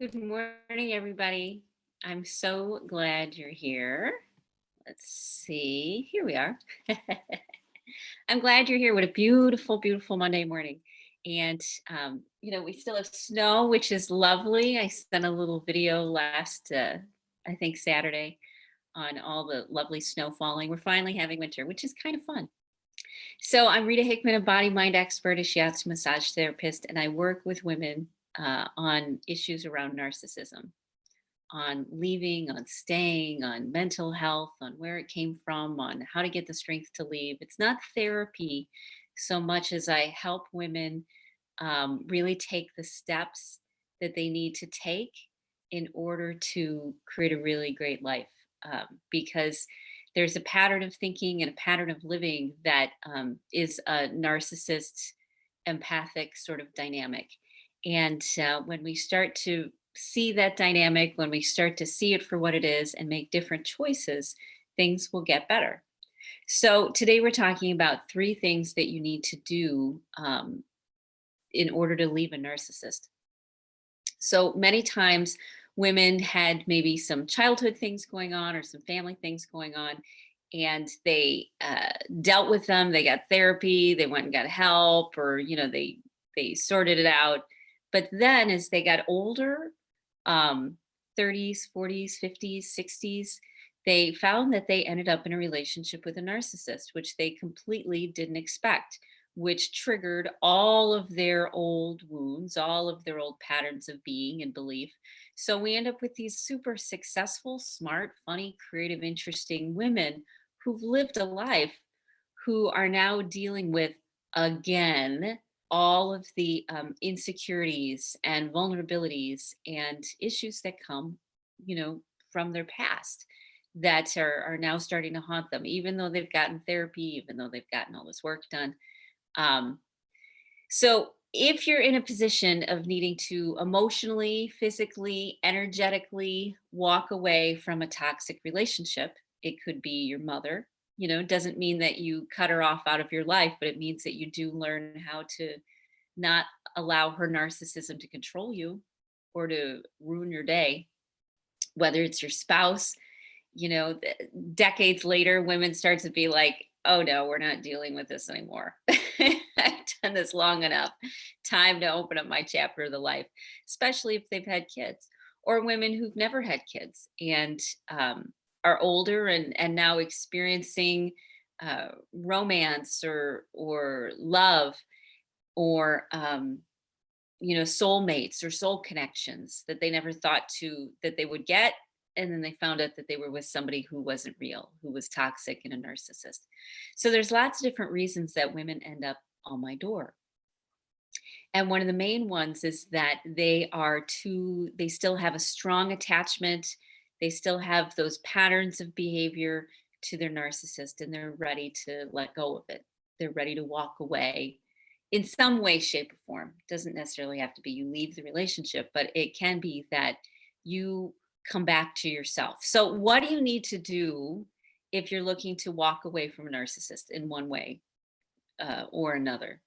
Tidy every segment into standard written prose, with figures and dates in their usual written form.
Good morning, everybody. I'm so glad you're here. Let's see. Here we are. I'm glad you're here. What a beautiful, beautiful Monday morning. And, we still have snow, which is lovely. I sent a little video last, I think, Saturday on all the lovely snow falling. We're finally having winter, which is kind of fun. So, I'm Rita Hickman, a body mind expert, a shiatsu massage therapist, and I work with women on issues around narcissism, on leaving, on staying, on mental health, on where it came from, on how to get the strength to leave. It's not therapy so much as I help women really take the steps that they need to take in order to create a really great life. Because there's a pattern of thinking and a pattern of living that is a narcissist, empathic sort of dynamic. And when we start to see that dynamic, when we start to see it for what it is and make different choices, things will get better. So, today we're talking about three things that you need to do in order to leave a narcissist. So, many times women had maybe some childhood things going on or some family things going on, and they dealt with them. They got therapy, they went and got help, or, they sorted it out. But then as they got older, um, 30s, 40s, 50s, 60s, they found that they ended up in a relationship with a narcissist, which they completely didn't expect, which triggered all of their old wounds, all of their old patterns of being and belief. So we end up with these super successful, smart, funny, creative, interesting women who've lived a life who are now dealing with, again, all of the insecurities and vulnerabilities and issues that come, you know, from their past that are now starting to haunt them, even though they've gotten therapy, even though they've gotten all this work done. Um, so if you're in a position of needing to emotionally, physically, energetically walk away from a toxic relationship, it could be your mother. It doesn't mean that you cut her off out of your life, but it means that you do learn how to not allow her narcissism to control you or to ruin your day, whether it's your spouse. Decades later, women start to be like, oh no, we're not dealing with this anymore. I've done this long enough. Time to open up my chapter of the life, especially if they've had kids, or women who've never had kids and are older and now experiencing romance or love or soulmates or soul connections that they never thought to that they would get, and then they found out that they were with somebody who wasn't real, who was toxic and a narcissist. So there's lots of different reasons that women end up on my door, and one of the main ones is that they still have a strong attachment, they still have those patterns of behavior to their narcissist, and they're ready to let go of it. They're ready to walk away in some way, shape, or form. It doesn't necessarily have to be you leave the relationship, but it can be that you come back to yourself. So, what do you need to do if you're looking to walk away from a narcissist in one way or another?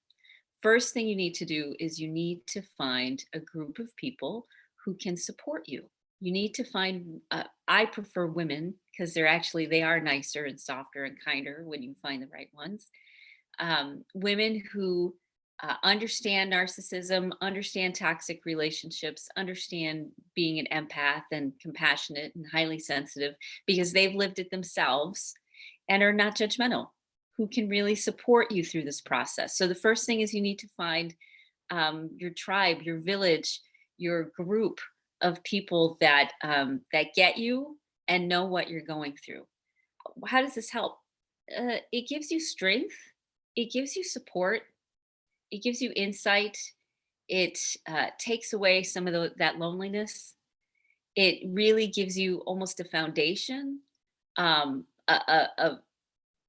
First thing you need to do is you need to find a group of people who can support you. You need to find, I prefer women because they are nicer and softer and kinder when you find the right ones. Women who understand narcissism, understand toxic relationships, understand being an empath and compassionate and highly sensitive because they've lived it themselves and are not judgmental, who can really support you through this process. So the first thing is you need to find your tribe, your village, your group of people that get you and know what you're going through. How does this help? It gives you strength. It gives you support. It gives you insight. It takes away some of that loneliness. It really gives you almost a foundation.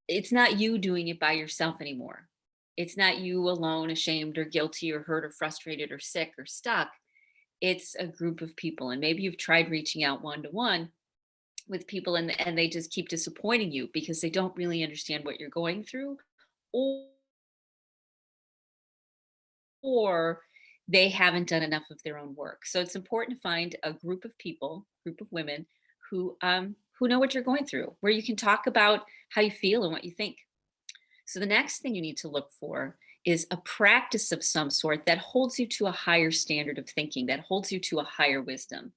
It's not you doing it by yourself anymore. It's not you alone, ashamed or guilty or hurt or frustrated or sick or stuck. It's a group of people. And maybe you've tried reaching out one to one with people and they just keep disappointing you because they don't really understand what you're going through, or they haven't done enough of their own work. So it's important to find a group of people, group of women who know what you're going through, where you can talk about how you feel and what you think. So the next thing you need to look for is a practice of some sort that holds you to a higher standard of thinking, that holds you to a higher wisdom.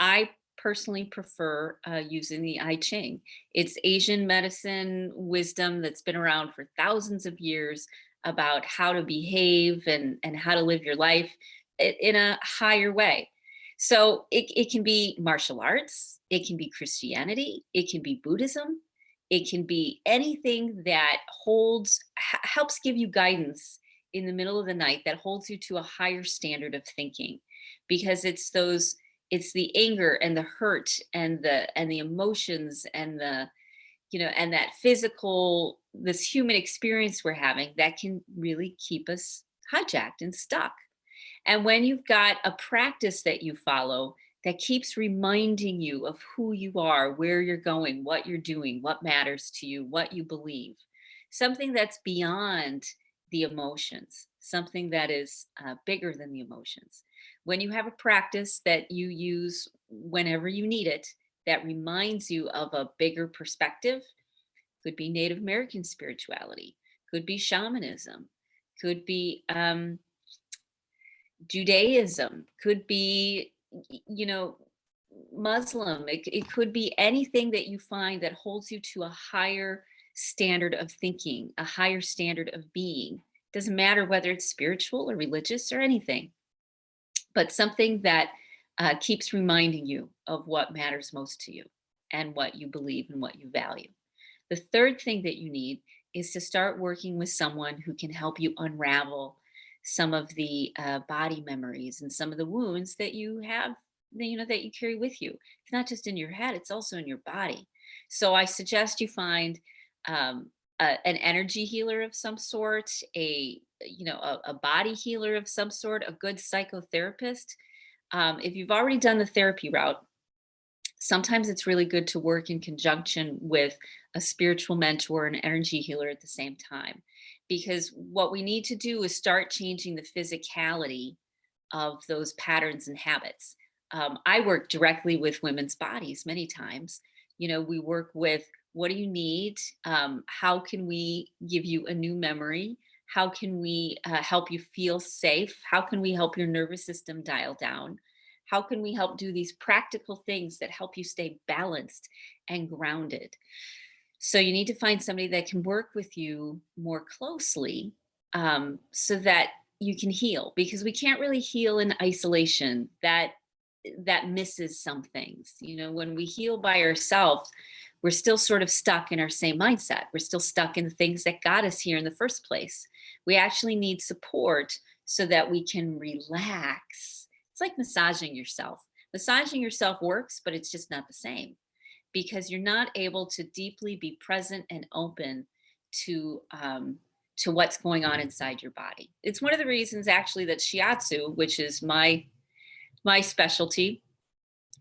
I personally prefer using the I Ching. It's Asian medicine wisdom that's been around for thousands of years about how to behave and how to live your life in a higher way. So it can be martial arts, it can be Christianity, it can be Buddhism, it can be anything that helps give you guidance in the middle of the night, that holds you to a higher standard of thinking, because it's the anger and the hurt and the emotions and the and that physical, this human experience we're having that can really keep us hijacked and stuck. And when you've got a practice that you follow that keeps reminding you of who you are, where you're going, what you're doing, what matters to you, what you believe, something that's beyond the emotions, something that is bigger than the emotions. When you have a practice that you use whenever you need it, that reminds you of a bigger perspective, could be Native American spirituality, could be shamanism, could be Judaism, could be, Muslim. It could be anything that you find that holds you to a higher standard of thinking, a higher standard of being. Doesn't matter whether it's spiritual or religious or anything, but something that keeps reminding you of what matters most to you and what you believe and what you value. The third thing that you need is to start working with someone who can help you unravel some of the body memories and some of the wounds that you have, that you carry with you. It's not just in your head, it's also in your body. So I suggest you find an energy healer of some sort, a body healer of some sort, a good psychotherapist. If you've already done the therapy route, sometimes it's really good to work in conjunction with a spiritual mentor and energy healer at the same time. Because what we need to do is start changing the physicality of those patterns and habits. I work directly with women's bodies many times. We work with, what do you need? How can we give you a new memory? How can we help you feel safe? How can we help your nervous system dial down? How can we help do these practical things that help you stay balanced and grounded? So you need to find somebody that can work with you more closely, so that you can heal, because we can't really heal in isolation. That misses some things. When we heal by ourselves, we're still sort of stuck in our same mindset. We're still stuck in the things that got us here in the first place. We actually need support so that we can relax. It's like massaging yourself. Massaging yourself works, but it's just not the same, because you're not able to deeply be present and open to what's going on inside your body. It's one of the reasons, actually, that shiatsu, which is my specialty,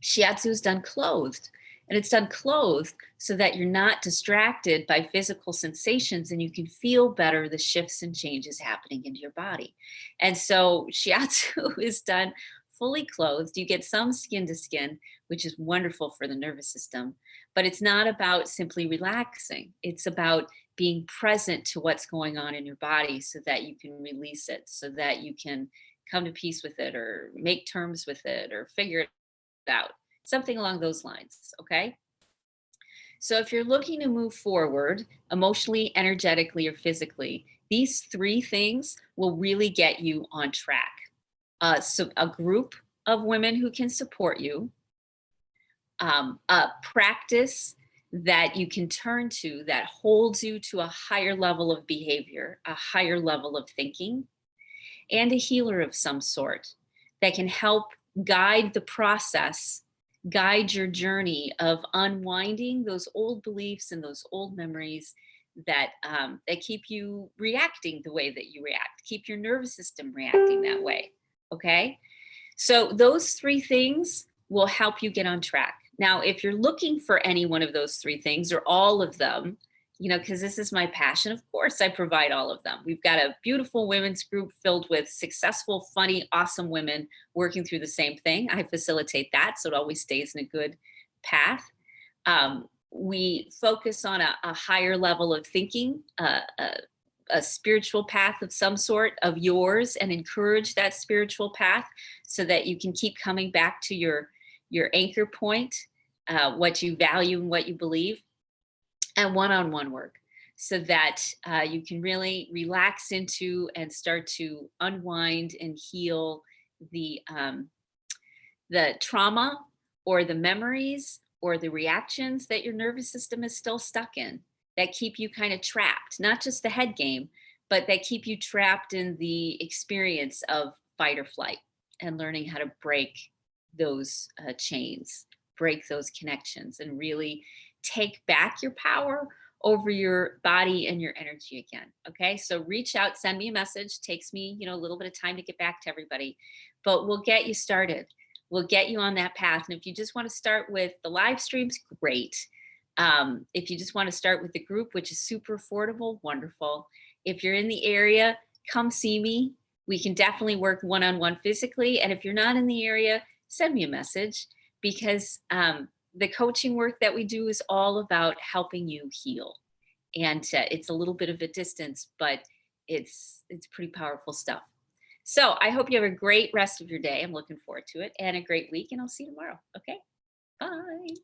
shiatsu is done clothed. And it's done clothed so that you're not distracted by physical sensations and you can feel better the shifts and changes happening into your body. And so shiatsu is done fully clothed. You get some skin to skin, which is wonderful for the nervous system, but it's not about simply relaxing. It's about being present to what's going on in your body so that you can release it, so that you can come to peace with it or make terms with it or figure it out. Something along those lines, okay? So if you're looking to move forward emotionally, energetically, or physically, these three things will really get you on track. So a group of women who can support you, a practice that you can turn to that holds you to a higher level of behavior, a higher level of thinking, and a healer of some sort that can help guide the process, guide your journey of unwinding those old beliefs and those old memories that keep you reacting the way that you react, keep your nervous system reacting that way. Okay, so those three things will help you get on track. Now, if you're looking for any one of those three things or all of them, because this is my passion. Of course, I provide all of them. We've got a beautiful women's group filled with successful, funny, awesome women working through the same thing. I facilitate that so it always stays in a good path. We focus on a higher level of thinking, a spiritual path of some sort of yours, and encourage that spiritual path so that you can keep coming back to your anchor point, what you value and what you believe, and one-on-one work so that you can really relax into and start to unwind and heal the the trauma or the memories or the reactions that your nervous system is still stuck in, that keep you kind of trapped, not just the head game, but that keep you trapped in the experience of fight or flight, and learning how to break those chains, break those connections, and really take back your power over your body and your energy again. Okay. So reach out, send me a message. Takes me, a little bit of time to get back to everybody, but we'll get you started. We'll get you on that path. And if you just want to start with the live streams, great. If you just want to start with the group, which is super affordable, wonderful. If you're in the area, come see me. We can definitely work one-on-one physically. And if you're not in the area, send me a message, because the coaching work that we do is all about helping you heal. And it's a little bit of a distance, but it's pretty powerful stuff. So I hope you have a great rest of your day. I'm looking forward to it, and a great week, and I'll see you tomorrow. Okay. Bye.